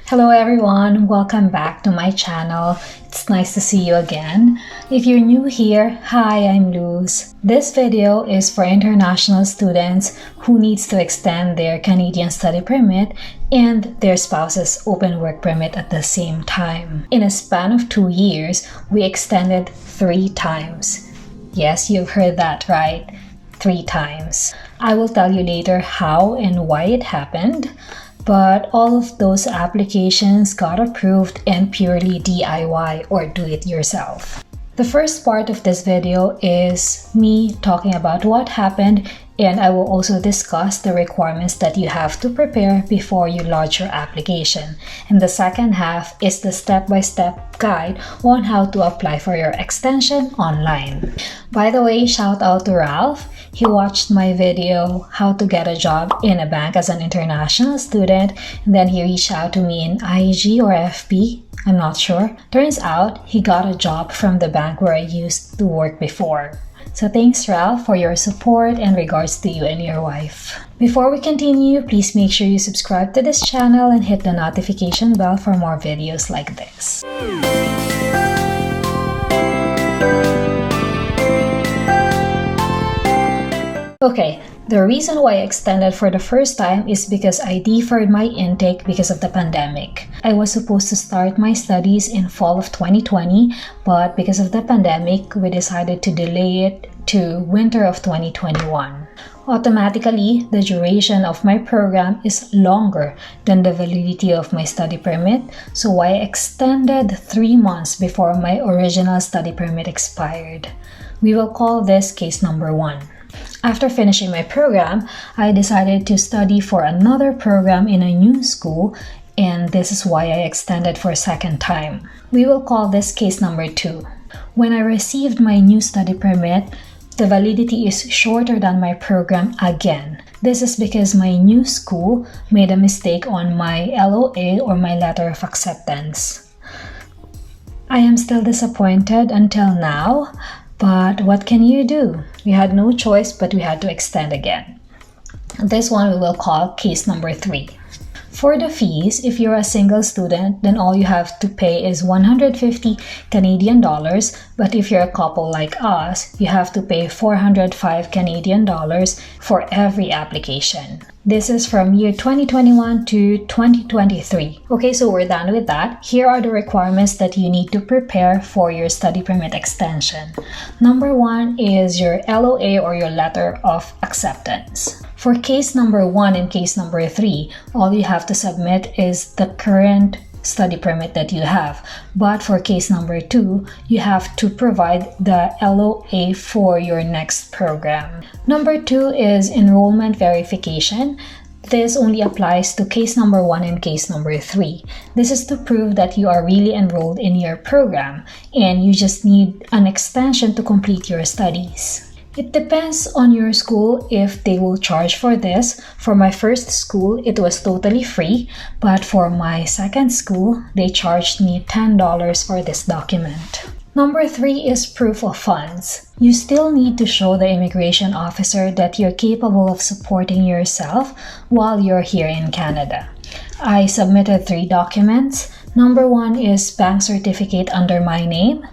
Hello everyone, welcome back to my channel. It's nice to see you again. If you're new here, hi, I'm Luz. This video is for international students who needs to extend their Canadian study permit and their spouse's open work permit at the same time. In a span of 2 years, we extended 3 times. Yes, you've heard that right, 3 times. I will tell you later how and why it happened. But all of those applications got approved and purely DIY or do it yourself. The first part of this video is me talking about what happened, and I will also discuss the requirements that you have to prepare before you lodge your application. And the second half is the step-by-step guide on how to apply for your extension online. By the way, shout out to Ralph. He watched my video, how to get a job in a bank as an international student, and then he reached out to me in IG or FB, I'm not sure. Turns out, he got a job from the bank where I used to work before. So thanks Ralph for your support and regards to you and your wife. Before we continue, please make sure you subscribe to this channel and hit the notification bell for more videos like this. Okay, the reason why I extended for the first time is because I deferred my intake because of the pandemic. I was supposed to start my studies in fall of 2020, but because of the pandemic, we decided to delay it to winter of 2021. Automatically, the duration of my program is longer than the validity of my study permit, so I extended 3 months before my original study permit expired. We will call this case number 1. After finishing my program, I decided to study for another program in a new school, and this is why I extended for a second time. We will call this case number 2. When I received my new study permit, the validity is shorter than my program again. This is because my new school made a mistake on my LOA or my letter of acceptance. I am still disappointed until now. But what can you do? We had no choice, but we had to extend again. This one we will call case number 3. For the fees, if you're a single student, then all you have to pay is 150 Canadian dollars. But if you're a couple like us, you have to pay 405 Canadian dollars for every application. This is from year 2021 to 2023. Okay, so we're done with that. Here are the requirements that you need to prepare for your study permit extension. Number 1 is your LOA or your letter of acceptance. For case number 1 and case number 3, all you have to submit is the current study permit that you have. But for case number 2, you have to provide the LOA for your next program. Number 2 is enrollment verification. This only applies to case number 1 and case number 3. This is to prove that you are really enrolled in your program and you just need an extension to complete your studies. It depends on your school if they will charge for this. For my first school, it was totally free, but for my second school, they charged me $10 for this document. Number 3 is proof of funds. You still need to show the immigration officer that you're capable of supporting yourself while you're here in Canada. I submitted 3 documents. Number 1 is bank certificate under my name.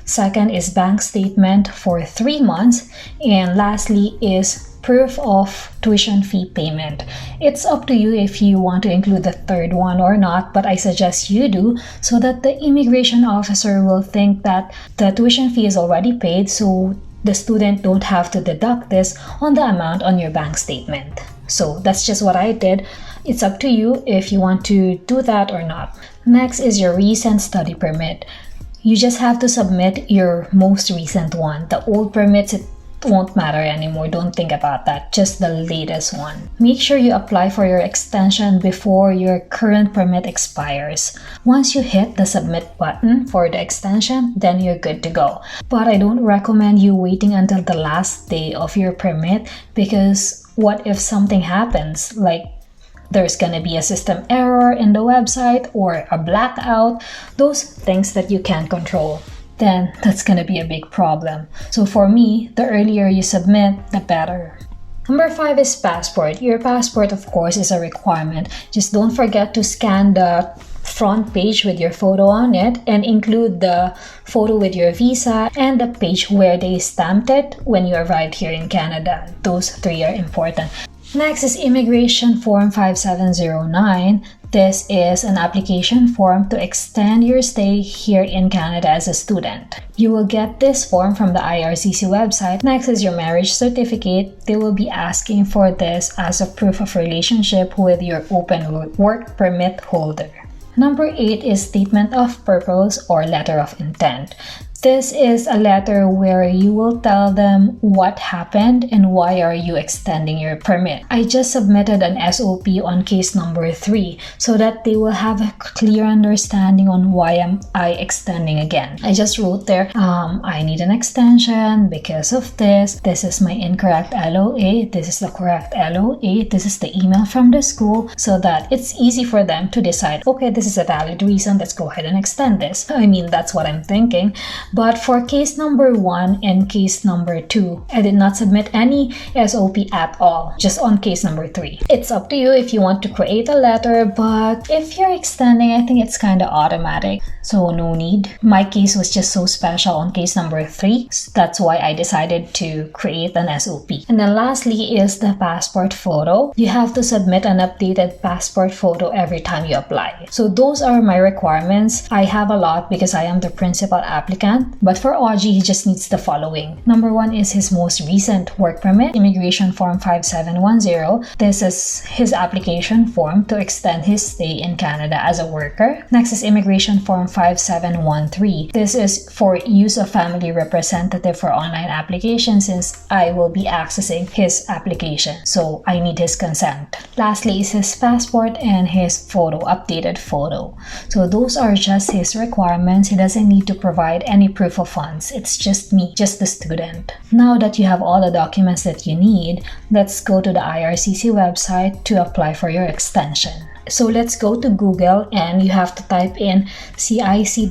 Second is bank statement for 3 months. And lastly is proof of tuition fee payment. It's up to you if you want to include the third one or not, but I suggest you do so that the immigration officer will think that the tuition fee is already paid, so the student don't have to deduct this on the amount on your bank statement. So that's just what I did. It's up to you if you want to do that or not. Next is your recent study permit. You just have to submit your most recent one. The old permits, it won't matter anymore. Don't think about that. Just the latest one. Make sure you apply for your extension before your current permit expires. Once you hit the submit button for the extension, then you're good to go. But I don't recommend you waiting until the last day of your permit, because what if something happens? Like there's gonna be a system error in the website or a blackout, those things that you can't control. Then that's gonna be a big problem. So for me, the earlier you submit, the better. Number 5 is passport. Your passport, of course, is a requirement. Just don't forget to scan the front page with your photo on it and include the photo with your visa and the page where they stamped it when you arrived here in Canada. Those three are important. Next is Immigration Form 5709. This is an application form to extend your stay here in Canada as a student. You will get this form from the IRCC website. Next is your marriage certificate. They will be asking for this as a proof of relationship with your open work permit holder. Number 8 is Statement of Purpose or Letter of Intent. This is a letter where you will tell them what happened and why are you extending your permit. I just submitted an SOP on case number 3 so that they will have a clear understanding on why am I extending again. I just wrote there, I need an extension because of this. This is my incorrect LOA. This is the correct LOA. This is the email from the school, so that it's easy for them to decide, okay, this is a valid reason. Let's go ahead and extend this. I mean, that's what I'm thinking. But for case number 1 and case number 2, I did not submit any SOP at all, just on case number 3. It's up to you if you want to create a letter, but if you're extending, I think it's kind of automatic, so no need. My case was just so special on case number 3, so that's why I decided to create an SOP. And then lastly is the passport photo. You have to submit an updated passport photo every time you apply. So those are my requirements. I have a lot because I am the principal applicant. But for Audrey, he just needs the following. Number 1 is his most recent work permit, Immigration Form 5710. This is his application form to extend his stay in Canada as a worker. Next is Immigration Form 5713. This is for use of family representative for online application, since I will be accessing his application. So I need his consent. Lastly is his passport and his photo, updated photo. So those are just his requirements. He doesn't need to provide any proof of funds. It's just me, just the student. Now that you have all the documents that you need, let's go to the IRCC website to apply for your extension. So let's go to Google and you have to type in cic.gc.ca.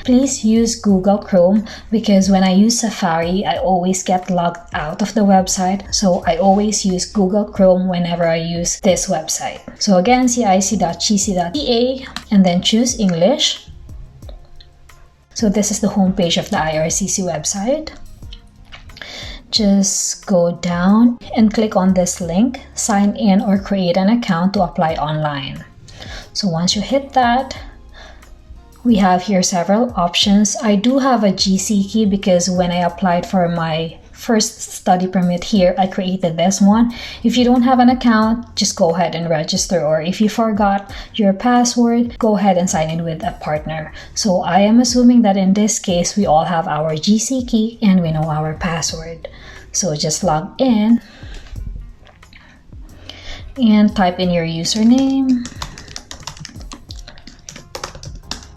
Please use Google Chrome because when I use Safari, I always get logged out of the website. So I always use Google Chrome whenever I use this website. So again, cic.gc.ca and then choose English. So this is the homepage of the IRCC website. Just go down and click on this link, sign in or create an account to apply online. So once you hit that, we have here several options. I do have a GC key because when I applied for my first study permit here, I created this one. If you don't have an account, just go ahead and register, or if you forgot your password, go ahead and sign in with a partner. So I am assuming that in this case, we all have our GC key and we know our password. So just log in and type in your username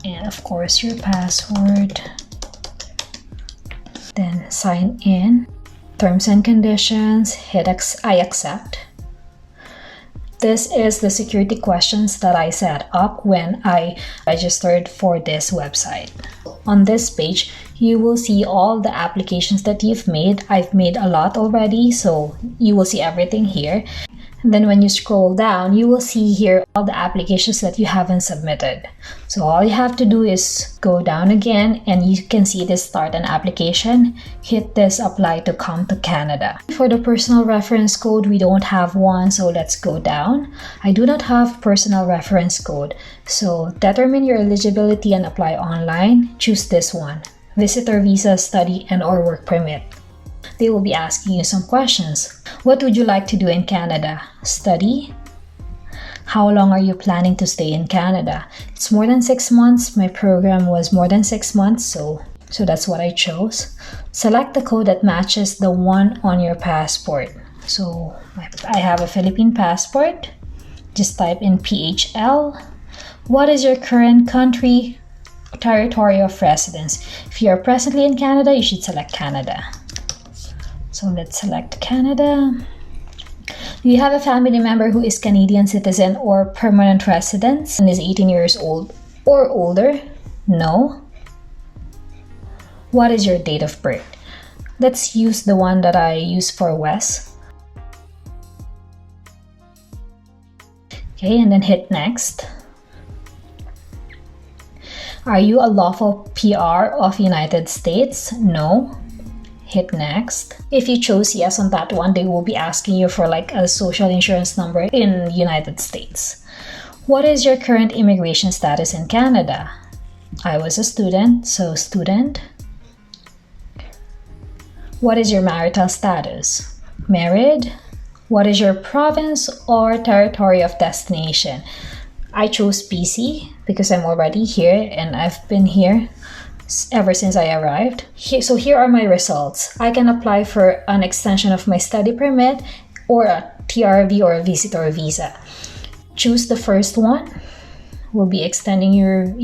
and of course your password. Then sign in. Terms and conditions, hit I accept. This is the security questions that I set up when I registered for this website. On this page, you will see all the applications that you've made. I've made a lot already, so you will see everything here. And then when you scroll down, you will see here all the applications that you haven't submitted. So all you have to do is go down again and you can see this start an application. Hit this apply to come to Canada. For the personal reference code, we don't have one, so let's go down. I do not have personal reference code. So determine your eligibility and apply online. Choose this one. Visitor visa, study, and or work permit. They will be asking you some questions. What would you like to do in Canada? Study? How long are you planning to stay in Canada? It's more than 6 months. My program was more than 6 months, so that's what I chose. Select the code that matches the one on your passport. So I have a Philippine passport. Just type in PHL. What is your current country, territory of residence? If you are presently in Canada, you should select Canada. So let's select Canada. Do you have a family member who is Canadian citizen or permanent resident and is 18 years old or older? No. What is your date of birth? Let's use the one that I use for Wes. Okay, and then hit next. Are you a lawful PR of United States? No. Hit next. If you chose yes on that one, they will be asking you for like a social insurance number in United States. What is your current immigration status in Canada? I was a student, so student. What is your marital status? Married. What is your province or territory of destination? I chose BC because I'm already here and I've been here ever since I arrived. So here are my results. I can apply for an extension of my study permit or a TRV or a visitor visa. Choose the first one. We'll be extending your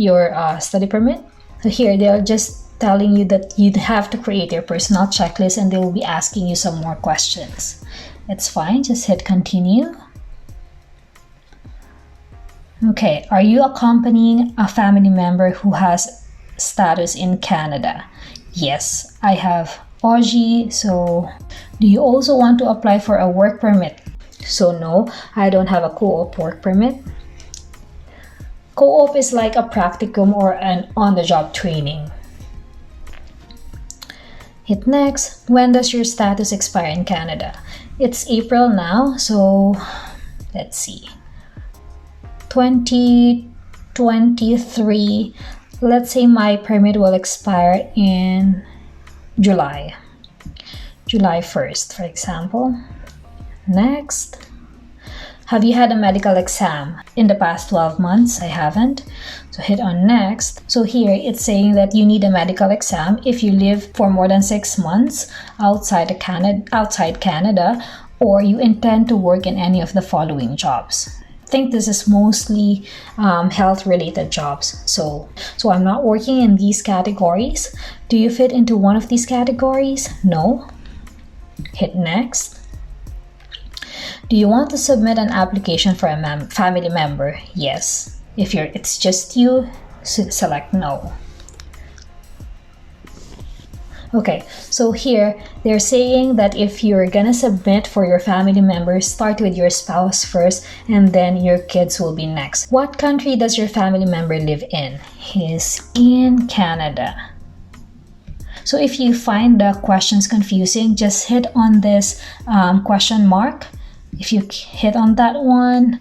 study permit. So here they're just telling you that you have to create your personal checklist and they will be asking you some more questions. It's fine, just hit continue. Okay, are you accompanying a family member who has status in Canada? Yes, I have OG. So do you also want to apply for a work permit? So no, I don't have a co-op work permit. Co-op is like a practicum or an on-the-job training. Hit next. When does your status expire in Canada? It's April now, so let's see. 2023. Let's say my permit will expire in July 1st, for example. Next. Have you had a medical exam in the past 12 months? I haven't. So hit on next. So here it's saying that you need a medical exam if you live for more than 6 months outside Canada, or you intend to work in any of the following jobs. I think this is mostly health related jobs. So I'm not working in these categories. Do you fit into one of these categories? No. Hit next. Do you want to submit an application for a family member? Yes. If it's just you, select no. Okay, so here they're saying that if you're gonna submit for your family members, start with your spouse first and then your kids will be next. What country does your family member live in? He's in Canada. So if you find the questions confusing, just hit on this question mark. If you hit on that one,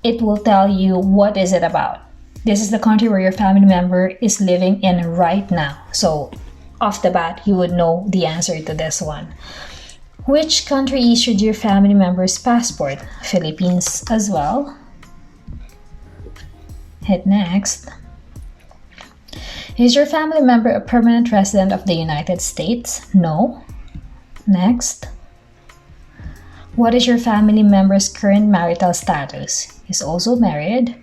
it will tell you what is it about. This is the country where your family member is living in right now. So off the bat, you would know the answer to this one. Which country issued your family member's passport? Philippines as well. Hit next. Is your family member a permanent resident of the United States? No. Next. What is your family member's current marital status? He's also married.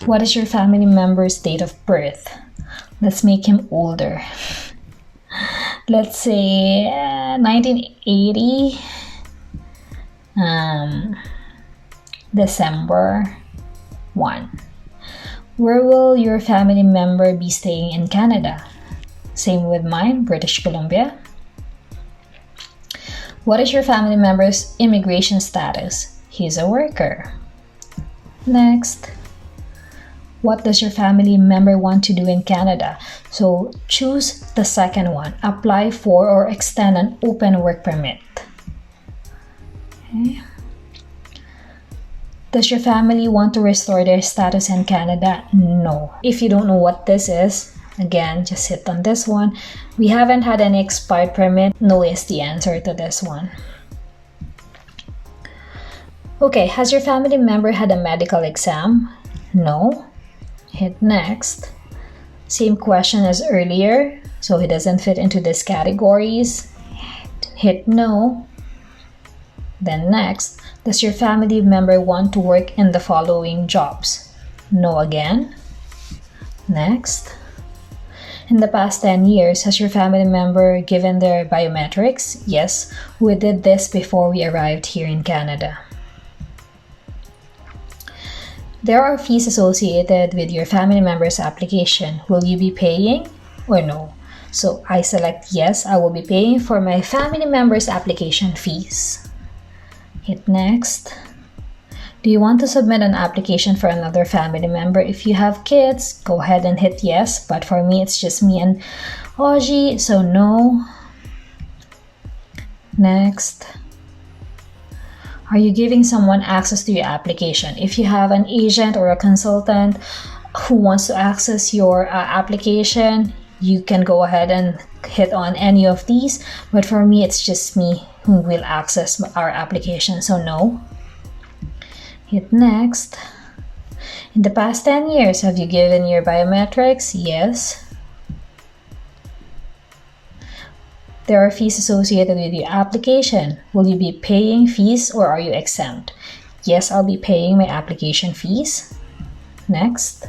What is your family member's date of birth? Let's make him older. Let's say 1980, December 1. Where will your family member be staying in Canada? Same with mine, British Columbia. What is your family member's immigration status? He's a worker. Next. What does your family member want to do in Canada? So choose the second one. Apply for or extend an open work permit. Okay. Does your family want to restore their status in Canada? No. If you don't know what this is, again, just hit on this one. We haven't had any expired permit. No is the answer to this one. Okay, has your family member had a medical exam? No. Hit next. Same question as earlier, so he doesn't fit into these categories. Hit no. Then next, does your family member want to work in the following jobs? No again. Next. In the past 10 years, has your family member given their biometrics? Yes, we did this before we arrived here in Canada. There are fees associated with your family member's application. Will you be paying or no? So I select yes, I will be paying for my family member's application fees. Hit next. Do you want to submit an application for another family member? If you have kids, go ahead and hit yes. But for me, it's just me and Oji, so no. Next. Are you giving someone access to your application? If you have an agent or a consultant who wants to access your application, you can go ahead and hit on any of these. But for me, it's just me who will access our application, so no. Hit next. In the past 10 years, have you given your biometrics? Yes. There are fees associated with your application. Will you be paying fees or are you exempt? Yes, I'll be paying my application fees. Next.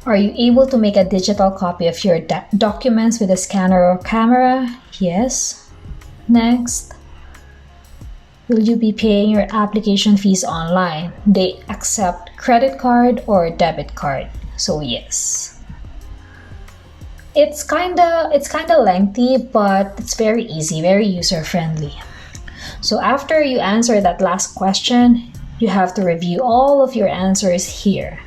Are you able to make a digital copy of your documents with a scanner or camera? Yes. Next. Will you be paying your application fees online? They accept credit card or debit card. So yes. It's kinda lengthy, but it's very easy, very user-friendly. So after you answer that last question, you have to review all of your answers here.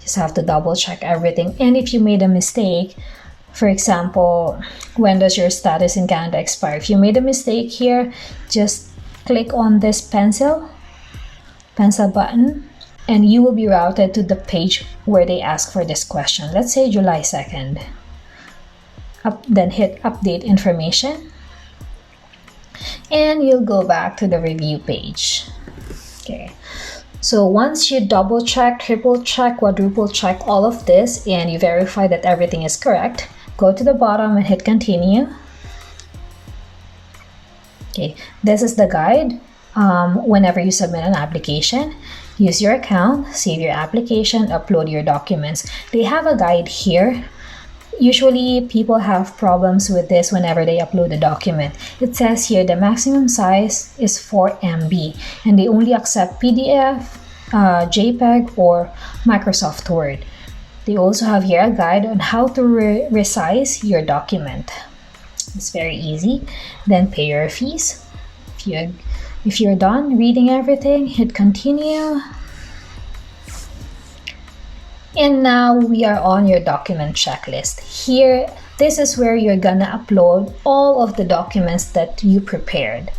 Just have to double check everything. And if you made a mistake, for example, when does your status in Canada expire? If you made a mistake here, just click on this pencil button, and you will be routed to the page where they ask for this question. Let's say July 2nd. Then hit update information, and you'll go back to the review page. Okay. So once you double check, triple check, quadruple check all of this, and you verify that everything is correct, go to the bottom and hit continue. Okay, this is the guide. Whenever you submit an application, use your account, save your application, upload your documents. They have a guide here. Usually people have problems with this whenever they upload a document. It says here the maximum size is 4 MB and they only accept PDF, JPEG, or Microsoft Word. They also have here a guide on how to resize your document. It's very easy. Then pay your fees. If you're done reading everything, hit continue. And now we are on your document checklist. Here, this is where you're gonna upload all of the documents that you prepared.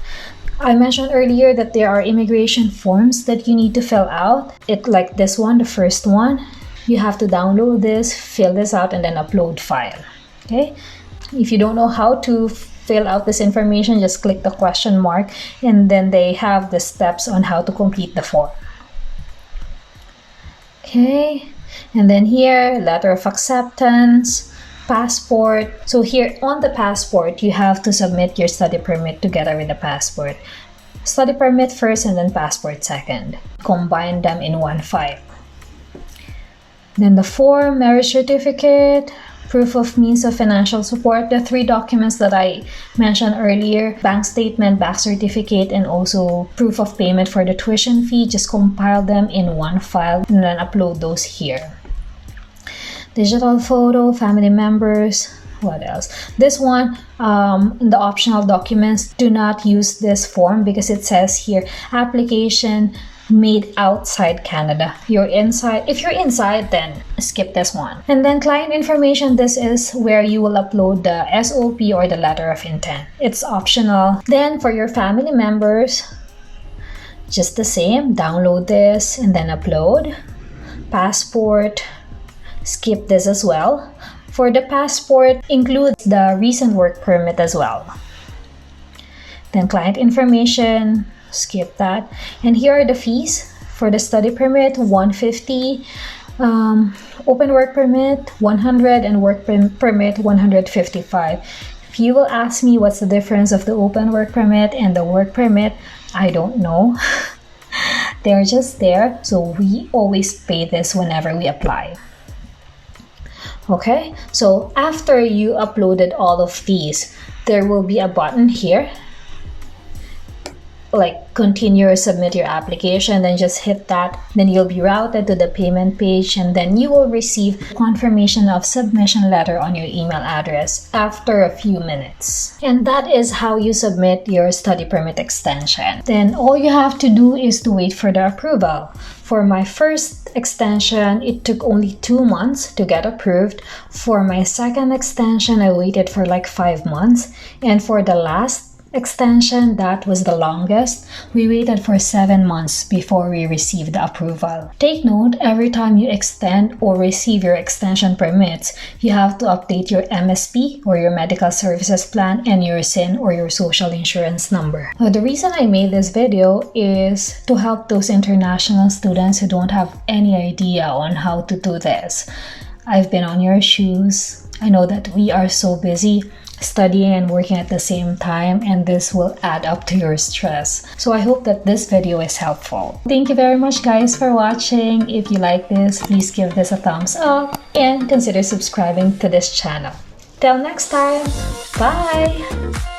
I mentioned earlier that there are immigration forms that you need to fill out. Like this one, the first one. You have to download this, fill this out, and then upload file. Okay? If you don't know how to fill out this information, just click the question mark, and then they have the steps on how to complete the form. Okay? And then here, letter of acceptance, passport. So here on the passport, you have to submit your study permit together with the passport. Study permit first and then passport second. Combine them in one file. Then the form, marriage certificate, proof of means of financial support, the 3 documents that I mentioned earlier, bank statement, birth certificate, and also proof of payment for the tuition fee. Just compile them in one file and then upload those here. Digital photo, family members, what else? This one, in the optional documents, do not use this form because it says here, application made outside Canada. If you're inside, then skip this one. And then client information, this is where you will upload the SOP or the letter of intent. It's optional. Then for your family members, just the same, download this and then upload. Passport, skip this as well. For the passport, include the recent work permit as well. Then client information, skip that. And here are the fees. For the study permit, $150, open work permit $100, and work permit $155. If you will ask me what's the difference of the open work permit and the work permit, I don't know. They're just there, so we always pay this whenever we apply. Okay, so after you uploaded all of these, there will be a button here. like continue or submit your application, then just hit that. Then you'll be routed to the payment page, and then you will receive confirmation of submission letter on your email address after a few minutes. And that is how you submit your study permit extension. Then all you have to do is to wait for the approval. For my first extension, it took only 2 months to get approved. For my second extension, I waited for like 5 months. And for the last extension, that was the longest, we waited for 7 months before we received the approval. Take note, every time you extend or receive your extension permits, you have to update your MSP or your medical services plan and your SIN or your social insurance number. Now, the reason I made this video is to help those international students who don't have any idea on how to do this. I've been on your shoes. I know that we are so busy studying and working at the same time, and this will add up to your stress. So I hope that this video is helpful. Thank you very much guys for watching. If you like this, please give this a thumbs up and consider subscribing to this channel. Till next time, bye!